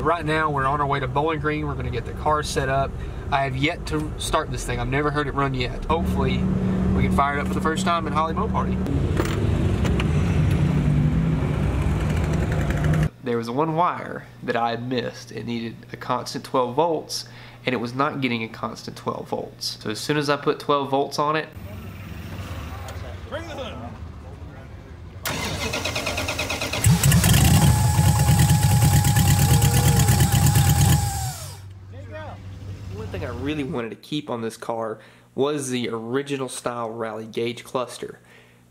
Right now we're on our way to Bowling Green. We're going to get the car set up. I have yet to start this thing. I've never heard it run yet. Hopefully we can fire it up for the first time at Holly Mo Party. There was one wire that I had missed. It needed a constant 12 volts and it was not getting a constant 12 volts. So as soon as I put 12 volts on it, bring the hood. one thing I really wanted to keep on this car was the original style rally gauge cluster.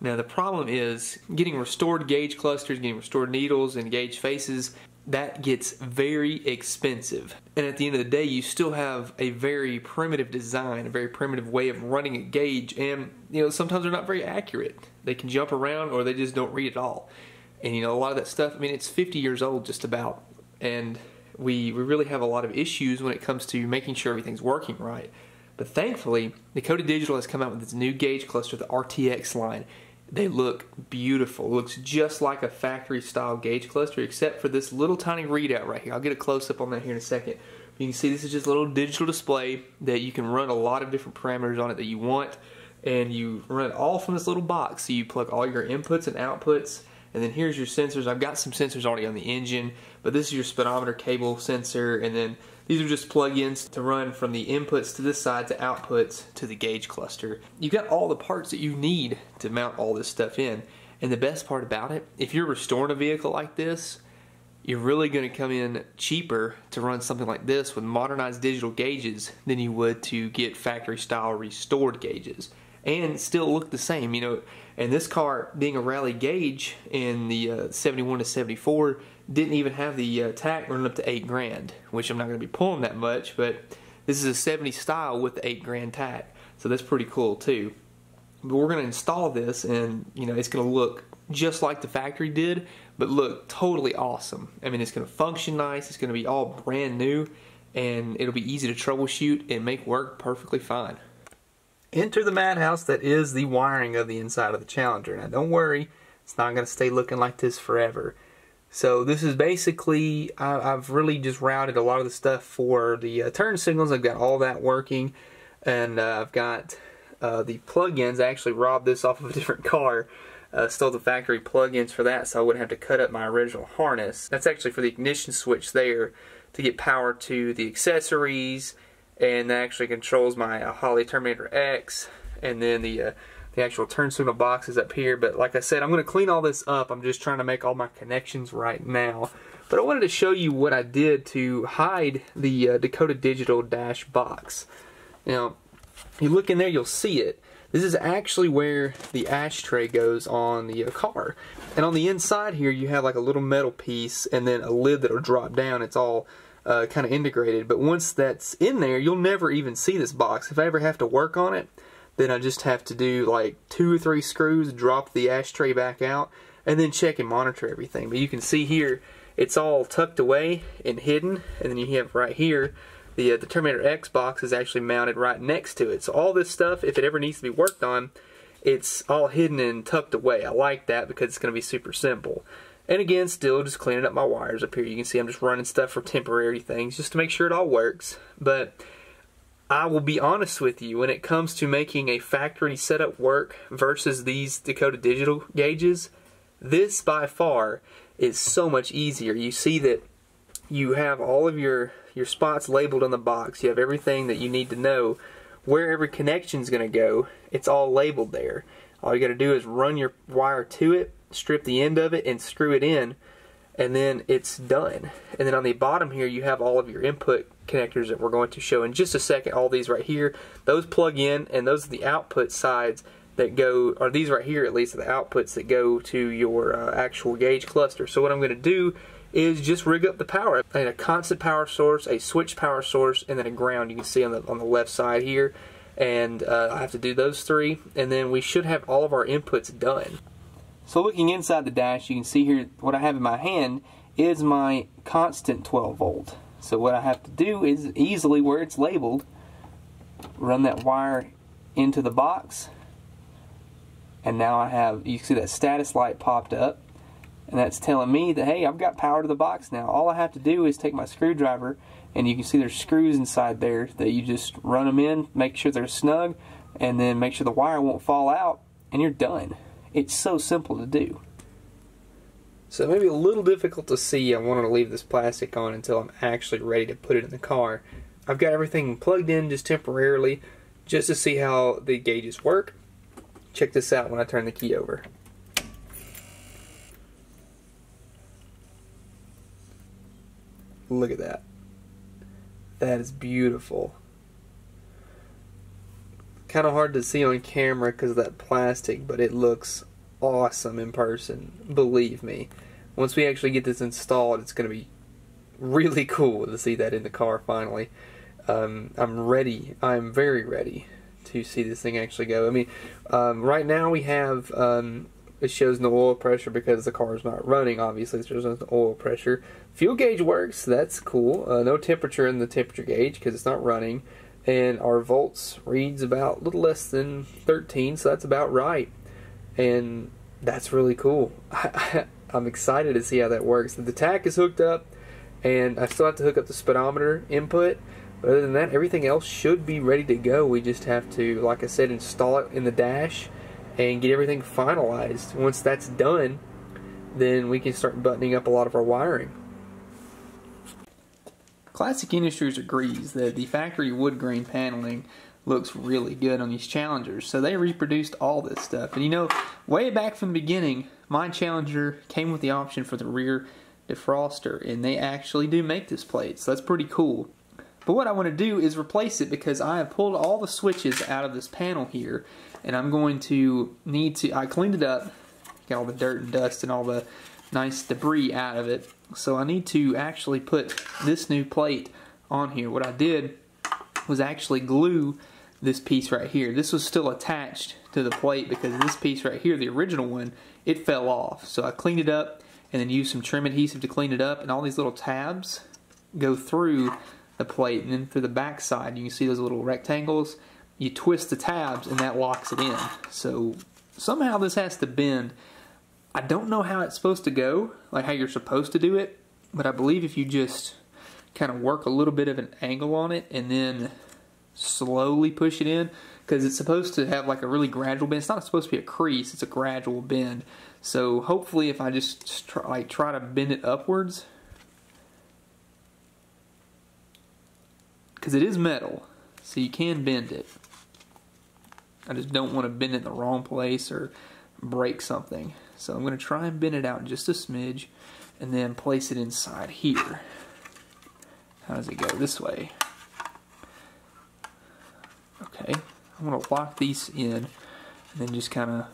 Now the problem is getting restored gauge clusters, getting restored needles and gauge faces, that gets very expensive. And at the end of the day, you still have a very primitive design, a very primitive way of running a gauge, and sometimes they're not very accurate. They can jump around or they just don't read at all. And a lot of that stuff, it's 50 years old just about, and we really have a lot of issues when it comes to making sure everything's working right. But thankfully, Dakota Digital has come out with this new gauge cluster, the RTX line. They look beautiful. It looks just like a factory style gauge cluster except for this little tiny readout right here. I'll get a close up on that here in a second. You can see this is just a little digital display that you can run a lot of different parameters on it that you want, and you run it all from this little box. So you plug all your inputs and outputs, and then here's your sensors. I've got some sensors already on the engine, but this is your speedometer cable sensor, and then these are just plug-ins to run from the inputs to this side to outputs to the gauge cluster. You've got all the parts that you need to mount all this stuff in. And the best part about it, if you're restoring a vehicle like this, you're really going to come in cheaper to run something like this with modernized digital gauges than you would to get factory style restored gauges. And still look the same, and this car being a rally gauge in the 71 to 74 didn't even have the tack running up to $8,000, which I'm not going to be pulling that much, but this is a 70 style with the $8,000 tack, so that's pretty cool too. But we're going to install this, and it's going to look just like the factory did, but look totally awesome. It's going to function nice, it's going to be all brand new, and it'll be easy to troubleshoot and make work perfectly fine. Enter the madhouse that is the wiring of the inside of the Challenger. Now don't worry, it's not going to stay looking like this forever. So this is basically, I've really just routed a lot of the stuff for the turn signals. I've got all that working, and I've got the plug-ins. I actually robbed this off of a different car, stole the factory plug-ins for that so I wouldn't have to cut up my original harness. That's actually for the ignition switch there to get power to the accessories, and that actually controls my Holley Terminator X, and then the actual turn signal box is up here. But like I said, I'm going to clean all this up. I'm just trying to make all my connections right now. But I wanted to show you what I did to hide the Dakota Digital dash box. Now, if you look in there, you'll see it. This is actually where the ashtray goes on the car. And on the inside here, you have like a little metal piece and then a lid that'll drop down. It's all kind of integrated. But once that's in there, you'll never even see this box. If I ever have to work on it, then I just have to do like 2 or 3 screws, drop the ashtray back out, and then check and monitor everything. But you can see here, it's all tucked away and hidden, and then you have right here, the Terminator X box is actually mounted right next to it. So all this stuff, if it ever needs to be worked on, it's all hidden and tucked away. I like that because it's going to be super simple. And again, still just cleaning up my wires up here. You can see I'm just running stuff for temporary things just to make sure it all works. But I will be honest with you, when it comes to making a factory setup work versus these Dakota Digital gauges, this by far is so much easier. You see that you have all of your spots labeled on the box. You have everything that you need to know. Where every connection is going to go, it's all labeled there. All you got to do is run your wire to it, strip the end of it, and screw it in, and then it's done. And then on the bottom here, you have all of your input connectors that we're going to show in just a second. All these right here, those plug in, and those are the output sides that go, or these right here at least, are the outputs that go to your actual gauge cluster. So what I'm going to do is just rig up the power. I need a constant power source, a switch power source, and then a ground. You can see on the left side here, and I have to do those 3, and then we should have all of our inputs done. So looking inside the dash, you can see here what I have in my hand is my constant 12 volt. So what I have to do is easily, where it's labeled, run that wire into the box, and now I have, you see that status light popped up, and that's telling me that, hey, I've got power to the box now. All I have to do is take my screwdriver, and you can see there's screws inside there that you just run them in, make sure they're snug, and then make sure the wire won't fall out, and you're done. It's so simple to do. So it may be a little difficult to see. I wanted to leave this plastic on until I'm actually ready to put it in the car. I've got everything plugged in just temporarily, just to see how the gauges work. Check this out when I turn the key over. Look at that. That is beautiful. Kind of hard to see on camera because of that plastic, but it looks awesome in person. Believe me. Once we actually get this installed, it's going to be really cool to see that in the car finally. I'm ready. I'm very ready to see this thing actually go. I mean, right now we have, it shows no oil pressure because the car is not running, obviously. It shows no oil pressure. Fuel gauge works. That's cool. No temperature in the temperature gauge because it's not running. And our volts reads about a little less than 13, so that's about right. And that's really cool. I'm excited to see how that works. The tach is hooked up, and I still have to hook up the speedometer input. But other than that, everything else should be ready to go. We just have to, like I said, install it in the dash and get everything finalized. Once that's done, then we can start buttoning up a lot of our wiring. Classic Industries agrees that the factory wood grain paneling looks really good on these Challengers. So they reproduced all this stuff. And you know, way back from the beginning, my Challenger came with the option for the rear defroster. And they actually do make this plate. So that's pretty cool. But what I want to do is replace it because I have pulled all the switches out of this panel here. And I'm going to need to, I cleaned it up, got all the dirt and dust and all the nice debris out of it. So I need to actually put this new plate on here. What I did was actually glue this piece right here. This was still attached to the plate because this piece right here, the original one, it fell off. So I cleaned it up and then used some trim adhesive to clean it up, and all these little tabs go through the plate, and then through the back side you can see those little rectangles. You twist the tabs and that locks it in. So somehow this has to bend. I don't know how it's supposed to go, like how you're supposed to do it, but I believe if you just kind of work a little bit of an angle on it and then slowly push it in, because it's supposed to have like a really gradual bend. It's not supposed to be a crease, it's a gradual bend. So hopefully if I just try to bend it upwards, because it is metal, so you can bend it. I just don't want to bend it in the wrong place or break something. So I'm going to try and bend it out just a smidge and then place it inside here. How does it go? This way. Okay, I'm going to lock these in and then just kind of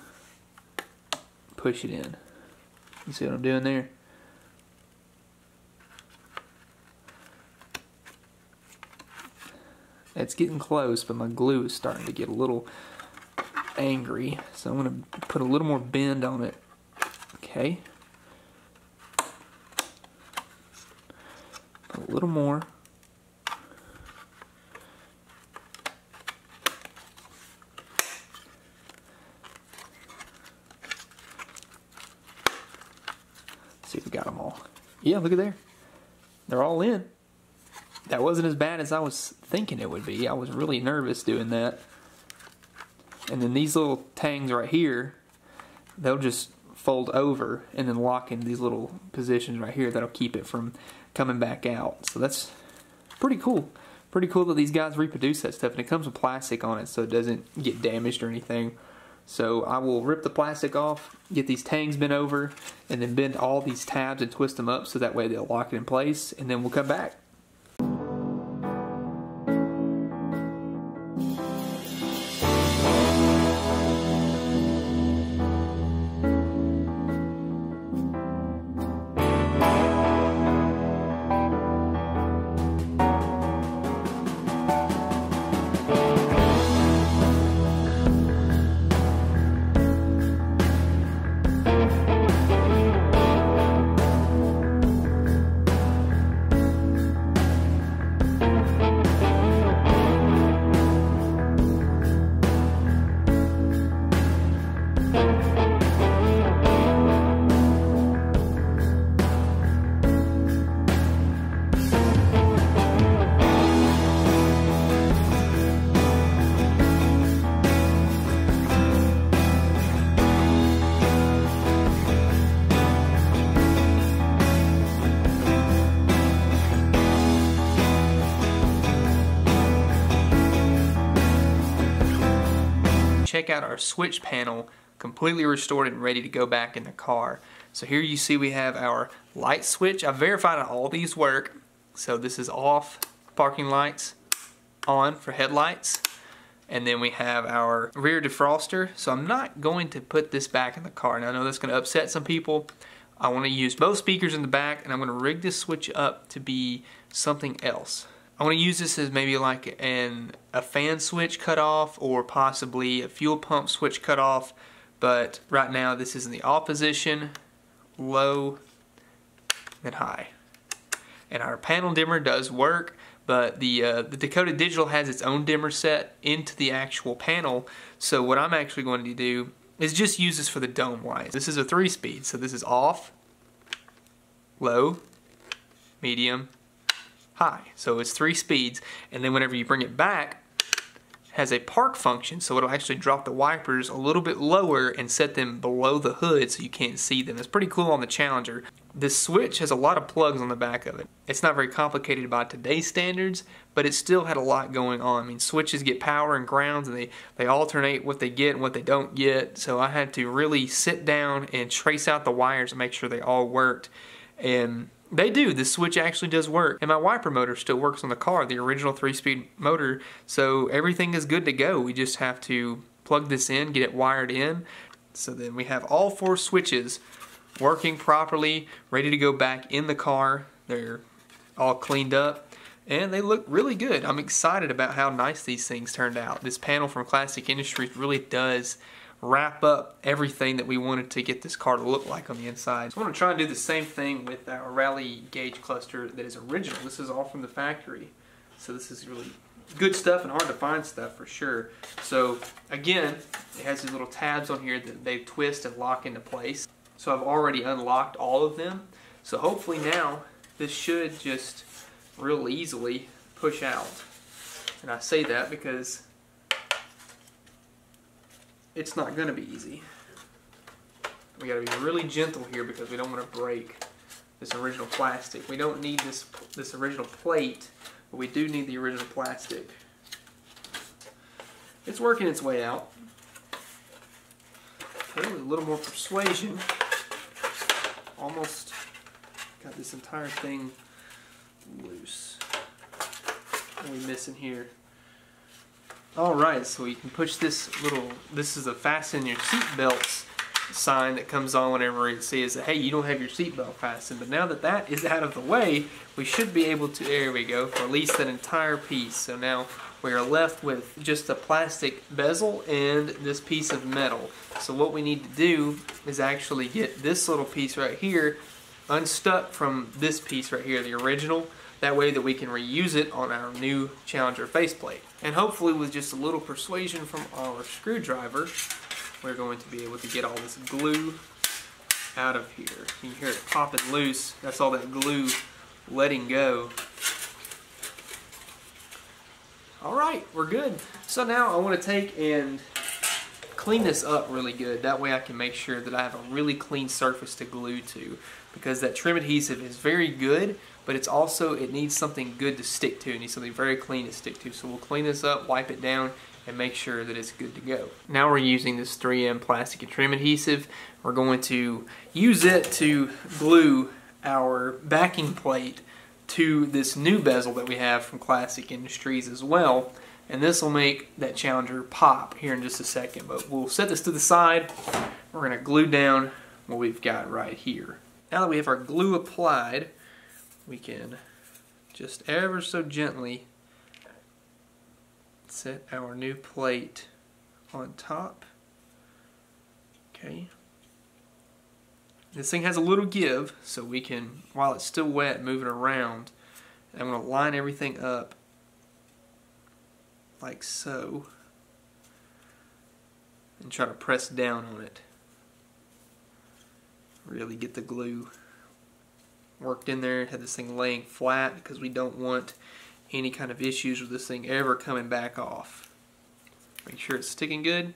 push it in. You see what I'm doing there? It's getting close, but my glue is starting to get a little angry. So I'm going to put a little more bend on it. Okay. Put a little more. Let's see if we got them all. Yeah, look at there. They're all in. That wasn't as bad as I was thinking it would be. I was really nervous doing that. And then these little tangs right here, they'll just fold over and then lock in these little positions right here that'll keep it from coming back out. So that's pretty cool. Pretty cool that these guys reproduce that stuff, and it comes with plastic on it so it doesn't get damaged or anything. So I will rip the plastic off, get these tangs bent over, and then bend all these tabs and twist them up so that way they'll lock it in place, and then we'll come back. check out our switch panel completely restored and ready to go back in the car. So here you see we have our light switch. I've verified that all these work. So this is off, parking lights, on for headlights. And then we have our rear defroster. So I'm not going to put this back in the car. Now I know that's going to upset some people. I want to use both speakers in the back, and I'm going to rig this switch up to be something else. I want to use this as maybe like a fan switch cut off, or possibly a fuel pump switch cut off. But right now this is in the off position, low, and high. And our panel dimmer does work, but the Dakota Digital has its own dimmer set into the actual panel. So what I'm actually going to do is just use this for the dome lights. This is a 3-speed, so this is off, low, medium, high. So it's 3 speeds, and then whenever you bring it back, it has a park function, so it'll actually drop the wipers a little bit lower and set them below the hood so you can't see them. It's pretty cool on the Challenger. This switch has a lot of plugs on the back of it. It's not very complicated by today's standards, but it still had a lot going on. I mean, switches get power and grounds, and they alternate what they get and what they don't get. So I had to really sit down and trace out the wires and make sure they all worked. And they do. The switch actually does work. And my wiper motor still works on the car, the original 3-speed motor. So everything is good to go. We just have to plug this in, get it wired in. So then we have all 4 switches working properly, ready to go back in the car. They're all cleaned up, and they look really good. I'm excited about how nice these things turned out. This panel from Classic Industries really does wrap up everything that we wanted to get this car to look like on the inside. So I want to try and do the same thing with our rally gauge cluster that is original. This is all from the factory. So this is really good stuff and hard to find stuff for sure. So again, it has these little tabs on here that they twist and lock into place. So I've already unlocked all of them. So hopefully now this should just real easily push out. And I say that because it's not going to be easy. We got to be really gentle here because we don't want to break this original plastic. We don't need this original plate, but we do need the original plastic. It's working its way out. Okay, with a little more persuasion. Almost got this entire thing loose. What are we missing here? Alright, so you can push this this is a fasten your seatbelts sign that comes on whenever it says, hey, you don't have your seatbelt fastened. But now that that is out of the way, we should be able to, there we go, release that entire piece. So now we are left with just a plastic bezel and this piece of metal. So what we need to do is actually get this little piece right here unstuck from this piece right here, the original. That way that we can reuse it on our new Challenger faceplate. And hopefully with just a little persuasion from our screwdriver, we're going to be able to get all this glue out of here. You can hear it popping loose. That's all that glue letting go. Alright, we're good. So now I want to take and clean this up really good. That way I can make sure that I have a really clean surface to glue to. Because that trim adhesive is very good, but it's also, it needs something good to stick to. It needs something very clean to stick to. So we'll clean this up, wipe it down, and make sure that it's good to go. Now we're using this 3M plastic and trim adhesive. We're going to use it to glue our backing plate to this new bezel that we have from Classic Industries as well. And this will make that Challenger pop here in just a second. But we'll set this to the side. We're going to glue down what we've got right here. Now that we have our glue applied, we can just ever so gently set our new plate on top. Okay. This thing has a little give, so we can, while it's still wet, move it around. And I'm going to line everything up like so and try to press down on it. Really get the glue worked in there, have this thing laying flat because we don't want any kind of issues with this thing ever coming back off. Make sure it's sticking good.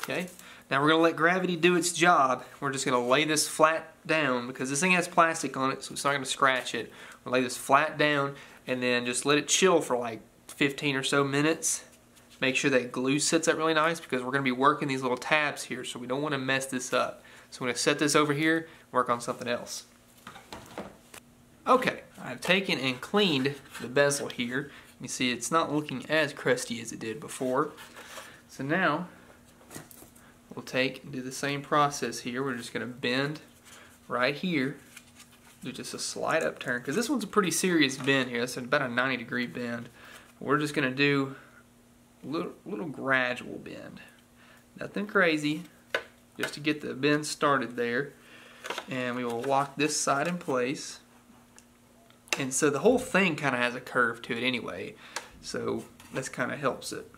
Okay, now we're going to let gravity do its job. We're just going to lay this flat down because this thing has plastic on it, so it's not going to scratch it. We'll lay this flat down and then just let it chill for like 15 or so minutes. Make sure that glue sits up really nice because we're going to be working these little tabs here, so we don't want to mess this up. So I'm going to set this over here, work on something else. Okay, I've taken and cleaned the bezel here. You see it's not looking as crusty as it did before. So now we'll take and do the same process here. We're just going to bend right here, do just a slight upturn, because this one's a pretty serious bend here. It's about a 90-degree bend. We're just going to do a little gradual bend. Nothing crazy, just to get the bend started there. And we will lock this side in place. And so the whole thing kind of has a curve to it anyway, so this kind of helps it.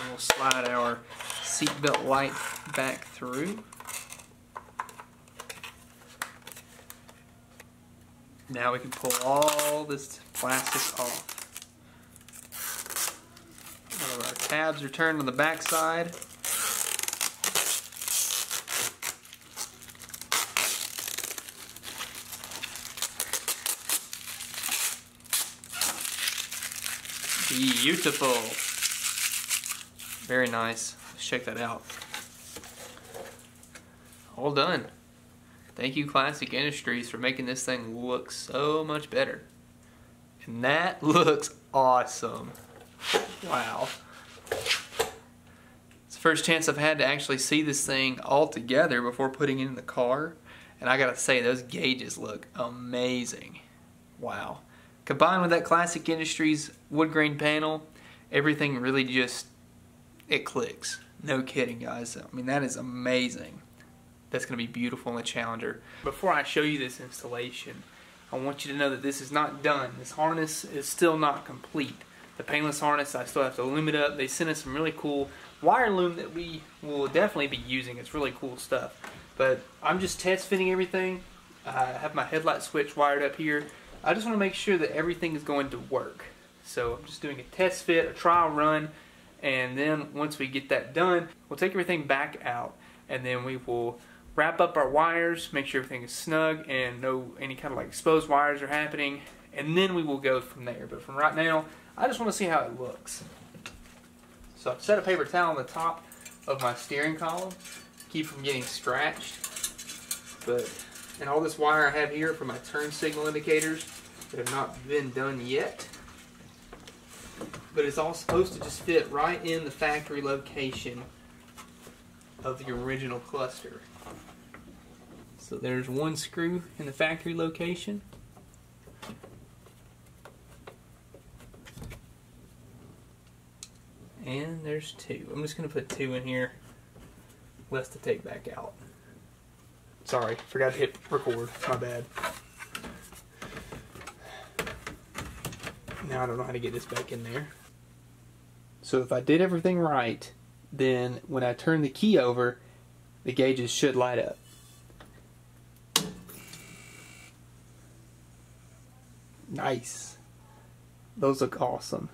And we'll slide our seatbelt light back through. Now we can pull all this plastic off. All our tabs are turned on the back side. Beautiful. Very nice. Let's check that out. All done. Thank you, Classic Industries, for making this thing look so much better. And that looks awesome. Wow. It's the first chance I've had to actually see this thing all together before putting it in the car. And I gotta say, those gauges look amazing. Wow. Combined with that Classic Industries wood grain panel, everything really just, it clicks. No kidding, guys. I mean, that is amazing. That's going to be beautiful in the Challenger. Before I show you this installation, I want you to know that this is not done. This harness is still not complete. The painless harness, I still have to loom it up. They sent us some really cool wire loom that we will definitely be using. It's really cool stuff. But I'm just test fitting everything. I have my headlight switch wired up here. I just want to make sure that everything is going to work. So I'm just doing a test fit, a trial run, and then once we get that done, we'll take everything back out, and then we will wrap up our wires, make sure everything is snug and no any kind of like exposed wires are happening, and then we will go from there. But from right now, I just want to see how it looks. So I've set a paper towel on the top of my steering column, keep from getting scratched. And all this wire I have here for my turn signal indicators that have not been done yet. But it's all supposed to just fit right in the factory location of the original cluster. So there's one screw in the factory location. And there's two. I'm just going to put two in here, less to take back out. Sorry, forgot to hit record. My bad. Now I don't know how to get this back in there. So if I did everything right, then when I turn the key over, the gauges should light up. Nice. Those look awesome.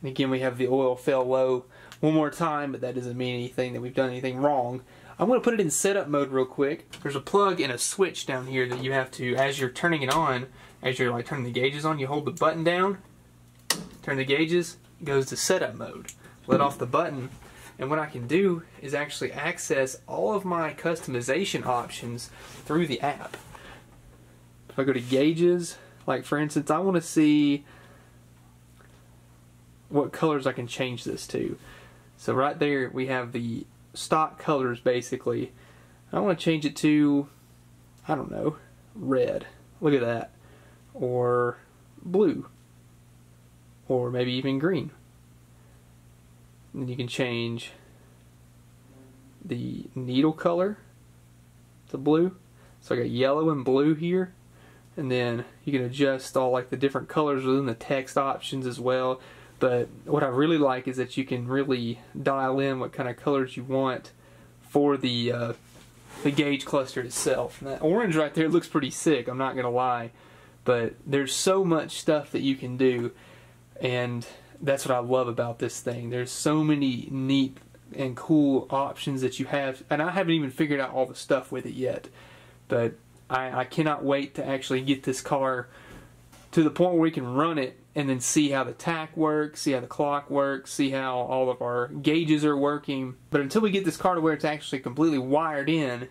And again, we have the oil fell low one more time, but that doesn't mean anything that we've done anything wrong. I'm going to put it in setup mode real quick. There's a plug and a switch down here that you have to, as you're turning it on, as you're like turning the gauges on, you hold the button down, turn the gauges, it goes to setup mode. Let off the button, and what I can do is actually access all of my customization options through the app. If I go to gauges, like for instance, I want to see what colors I can change this to. So right there we have the stock colors basically. I want to change it to, I don't know, red. Look at that. Or blue. Or maybe even green. And then you can change the needle color to blue. So I got yellow and blue here. And then you can adjust all like the different colors within the text options as well. But what I really like is that you can really dial in what kind of colors you want for the gauge cluster itself. And that orange right there looks pretty sick, I'm not going to lie. But there's so much stuff that you can do. And that's what I love about this thing. There's so many neat and cool options that you have, and I haven't even figured out all the stuff with it yet, but I cannot wait to actually get this car to the point where we can run it and then see how the tach works, see how the clock works, see how all of our gauges are working. But until we get this car to where it's actually completely wired in,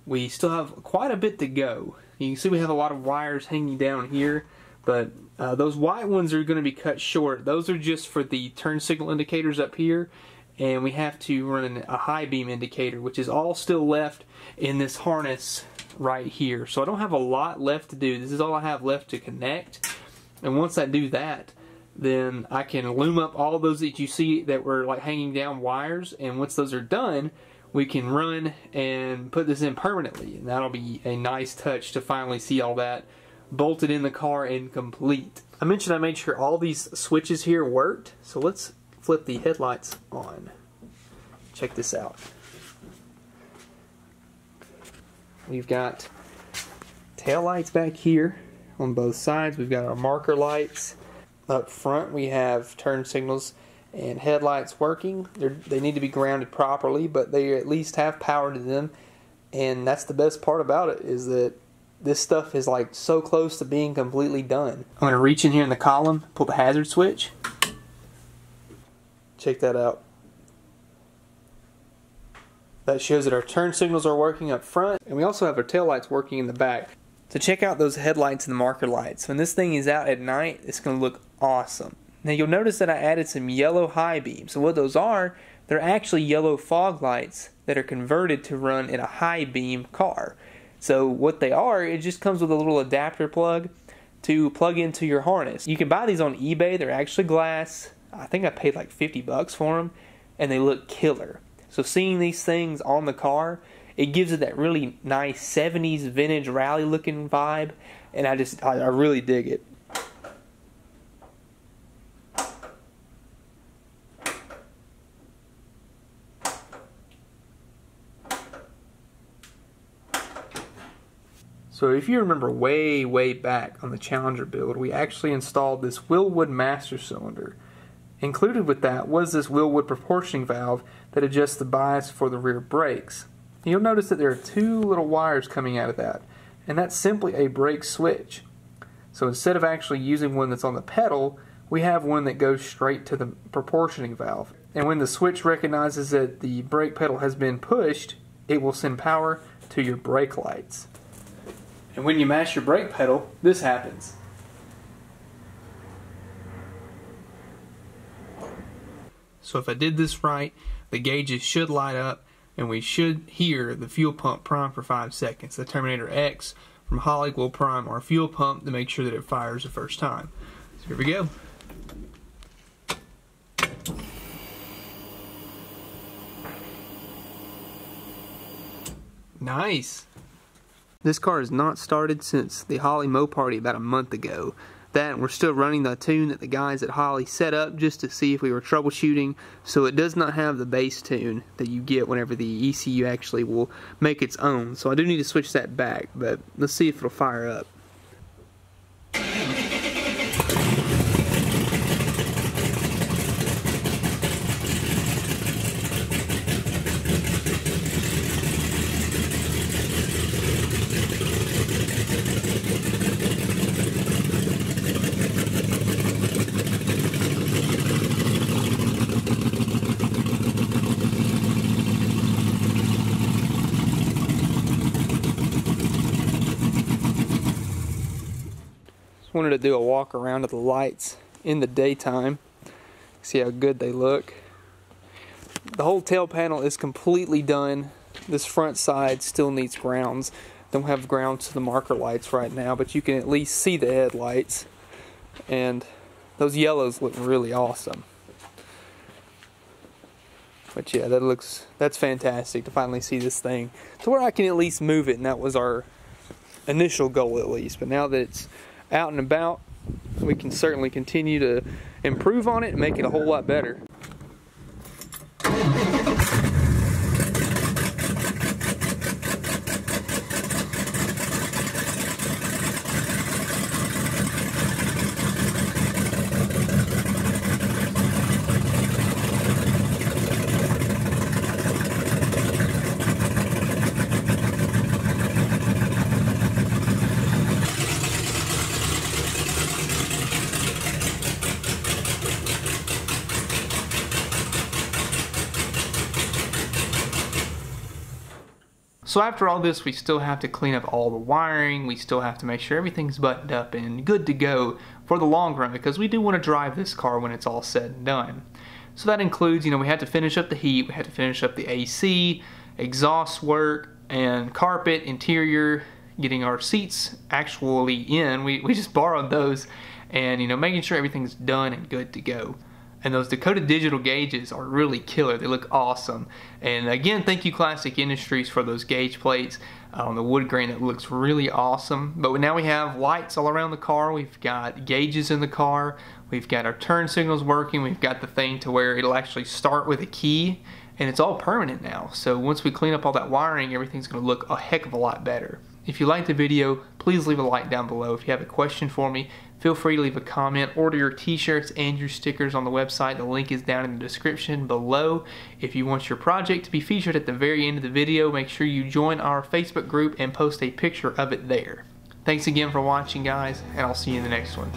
we still have quite a bit to go. You can see we have a lot of wires hanging down here, but those white ones are going to be cut short. Those are just for the turn signal indicators up here, and we have to run a high beam indicator, which is all still left in this harness right here. So I don't have a lot left to do. This is all I have left to connect, and once I do that, then I can loom up all those that you see that were like hanging down wires, and once those are done, we can run and put this in permanently, and that'll be a nice touch to finally see all that bolted in the car and complete. I mentioned I made sure all these switches here worked, so let's flip the headlights on. Check this out. We've got tail lights back here on both sides. We've got our marker lights. Up front we have turn signals and headlights working. They need to be grounded properly, but they at least have power to them, and that's the best part about it, is that this stuff is like so close to being completely done. I'm going to reach in here in the column, pull the hazard switch. Check that out. That shows that our turn signals are working up front, and we also have our tail lights working in the back. So check out those headlights and the marker lights. When this thing is out at night, it's going to look awesome. Now you'll notice that I added some yellow high beams. So what those are, they're actually yellow fog lights that are converted to run in a high beam car. So what they are, it just comes with a little adapter plug to plug into your harness. You can buy these on eBay. They're actually glass. I think I paid like 50 bucks for them, and they look killer. So seeing these things on the car, it gives it that really nice 70s vintage rally looking vibe, and I really dig it. So if you remember way back on the Challenger build, we actually installed this Willwood master cylinder. Included with that was this Willwood proportioning valve that adjusts the bias for the rear brakes. You'll notice that there are two little wires coming out of that, and that's simply a brake switch. So instead of actually using one that's on the pedal, we have one that goes straight to the proportioning valve. And when the switch recognizes that the brake pedal has been pushed, it will send power to your brake lights. And when you mash your brake pedal, this happens. So if I did this right, the gauges should light up, and we should hear the fuel pump prime for 5 seconds. The Terminator X from Holley will prime our fuel pump to make sure that it fires the first time. So here we go. Nice. This car has not started since the Holley Mo Party about a month ago. That, and we're still running the tune that the guys at Holley set up just to see if we were troubleshooting, so it does not have the base tune that you get whenever the ECU actually will make its own. So I do need to switch that back, but let's see if it'll fire up. Wanted to do a walk around of the lights in the daytime, see how good they look. The whole tail panel is completely done. This front side still needs grounds. Don't have grounds to the marker lights right now, but you can at least see the headlights, and those yellows look really awesome. But yeah, that's fantastic to finally see this thing to where I can at least move it, and that was our initial goal at least. But now that it's out and about, we can certainly continue to improve on it and make it a whole lot better. So after all this, we still have to clean up all the wiring. We still have to make sure everything's buttoned up and good to go for the long run, because we do want to drive this car when it's all said and done. So that includes, we had to finish up the heat, we had to finish up the AC, exhaust work, and carpet, interior, getting our seats actually in. We just borrowed those, and making sure everything's done and good to go. And those Dakota digital gauges are really killer. They look awesome. And again, thank you Classic Industries for those gauge plates on the wood grain. That looks really awesome. But now we have lights all around the car. We've got gauges in the car. We've got our turn signals working. We've got the thing to where it'll actually start with a key. And it's all permanent now. So once we clean up all that wiring, everything's going to look a heck of a lot better. If you liked the video, please leave a like down below. If you have a question for me, feel free to leave a comment. Order your t-shirts and your stickers on the website. The link is down in the description below. If you want your project to be featured at the very end of the video, make sure you join our Facebook group and post a picture of it there. Thanks again for watching, guys, and I'll see you in the next one.